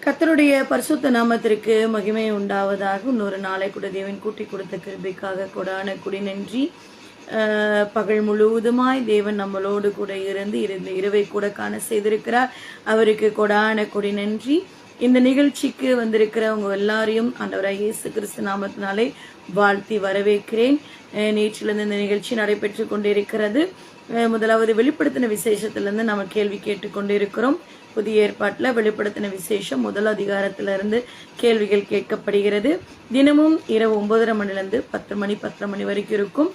கர்த்தருடைய பரிசுத்த நாமத்திற்கு மகிமை உண்டாவதாக. இன்னொரு நாளை கூட தேவன் கூட்டி கொடுத்த கிருபைக்காக கொடான குடி நன்றி. பகல் முழுவதுமாய் தேவன் நம்மளோடு கூட இருந்து இரவை கூட காண செய்திருக்கிறார். அவருக்கு கொடான குடி நன்றி. இந்த நிகழ்ச்சிக்கு வந்திருக்கிறவங்க எல்லாரையும் ஆண்டவராய் இயேசு கிறிஸ்து நாமத்தினாலே வாழ்த்தி வரவேற்கிறேன். நேற்றிலிருந்து இந்த நிகழ்ச்சி நடைபெற்று கொண்டிருக்கிறது. முதலாவது வெளிப்படுத்தின விசேஷத்திலிருந்து நம்ம கேள்வி கேட்டுக்கொண்டிருக்கிறோம். புதிய ஏற்பாட்டில் வெளிப்படுத்தின விசேஷம் முதல் அதிகாரத்திலிருந்து கேள்விகள் கேட்கப்படுகிறது. தினமும் இரவு 9:30 மணிலேருந்து 10 மணி வரைக்கும் இருக்கும்.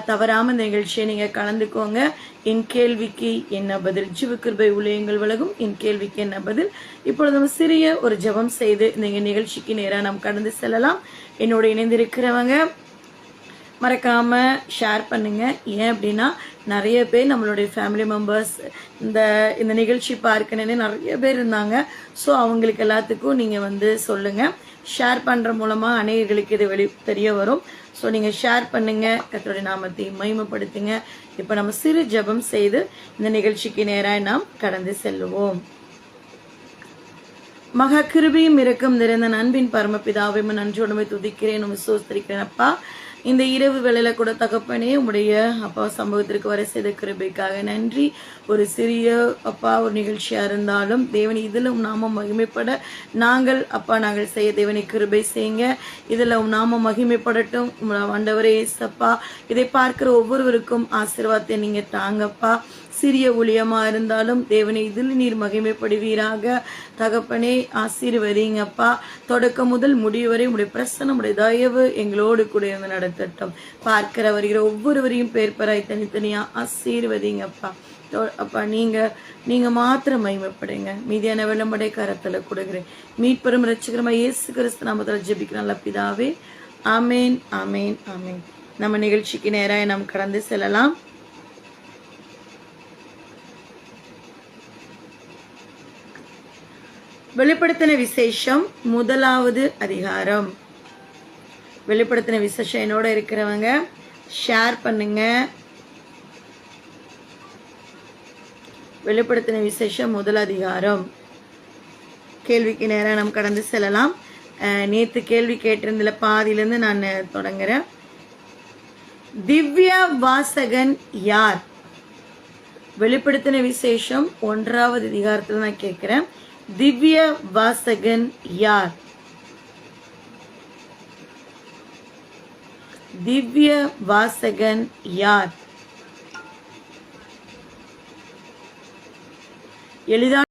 தவறாம இந்த நிகழ்ச்சியை நீங்கள் கலந்துக்கோங்க. என் கேள்விக்கு என்ன பதில், ஜீவகிருபை ஊழியங்கள் விலகும் என் கேள்விக்கு என்ன பதில். இப்பொழுது நம்ம சிறிய ஒரு ஜெபம் செய்து இந்த நிகழ்ச்சிக்கு நேராக நாம் கடந்து செல்லலாம். என்னோட இணைந்திருக்கிறவங்க மறக்காம ஷேர் பண்ணுங்க. ஏன் அப்படின்னா நிறைய பேர் நம்மளுடைய ஃபேமிலி மெம்பர்ஸ் இந்த நிகழ்ச்சி பார்க்கணுன்னு நிறைய பேர் இருந்தாங்க. ஸோ அவங்களுக்கு எல்லாத்துக்கும் நீங்கள் சொல்லுங்கள். ஷேர் பண்ணுற மூலமாக அநேகர்களுக்கு இது தெரிய வரும். ஸோ நீங்கள் ஷேர் பண்ணுங்க, கர்த்தருடைய நாமத்தை மகிமைப்படுத்துங்க. இப்போ நம்ம சிறு ஜெபம் செய்து இந்த நிகழ்ச்சிக்கு நேராக நாம் கடந்து செல்லுவோம். மகா கிருபையும் இரக்கம் நிறைந்த அன்பின் பரமபிதாவை நன்றியோடுமை துதிக்கிறேன், சோஸ்திரிக்கிறேன். அப்பா, இந்த இரவு வேளையில கூட தகப்பனே உடைய அப்பா சம்பவத்திற்கு வர செய்த கிருபைக்காக நன்றி. ஒரு சிறிய அப்பா ஒரு நிகழ்ச்சியா இருந்தாலும் தேவனி இதில் நாம மகிமைப்பட நாங்கள் செய்ய தேவனை கிருபை செய்யுங்க. இதுல நாம மகிமைப்படட்டும். ஆண்டவரே இயேசப்பா, இதை பார்க்கிற ஒவ்வொருவருக்கும் ஆசீர்வாதத்தை நீங்க தாங்கப்பா. சிறிய ஊழியமா இருந்தாலும் தேவனை இதில் நீர் மகிமைப்படுவீராக. தகப்பனே ஆசீர்வதிங்கப்பா. தொடக்கம் முதல் முடிவு வரை உடைய பிரசன்னம் உடைய தயவு எங்களோடு கூட இருந்து நடத்தட்டும். பார்க்கிற வருகிற ஒவ்வொருவரையும் பேர்பராய் தனித்தனியா ஆசீர்வதிங்கப்பா. அப்பா நீங்க மாத்திரம் மகிமைப்படுங்க. மீதியான வெள்ளம்படை கரத்துல கொடுக்கிறேன். மீட்பெரும் ரட்சகரமா இயேசு கிறிஸ்து நாமத்தில் ஜெபிக்கிற நல்ல பிதாவே, ஆமேன் ஆமேன் ஆமேன். நம்ம நிகழ்ச்சிக்கு நேராக நாம் கடந்து செல்லலாம். வெளிப்படுத்தின விசேஷம் முதலாவது அதிகாரம். வெளிப்படுத்தின விசேஷம் என்னோட இருக்கிறவங்க ஷேர் பண்ணுங்க. வெளிப்படுத்தின விசேஷம் முதல் அதிகாரம். கேள்விக்கு நேரம் நாம் கடந்து செல்லலாம். நேற்று கேள்வி கேட்டிருந்தல பாதியிலிருந்து நான் தொடங்குறேன். திவ்ய வாசகன் யார்? வெளிப்படுத்தின விசேஷம் 1வது அதிகாரத்தில் நான் கேட்கிறேன். திவ்ய வாசகன் யார்? திவ்ய வாசகன் யார்? எளிதான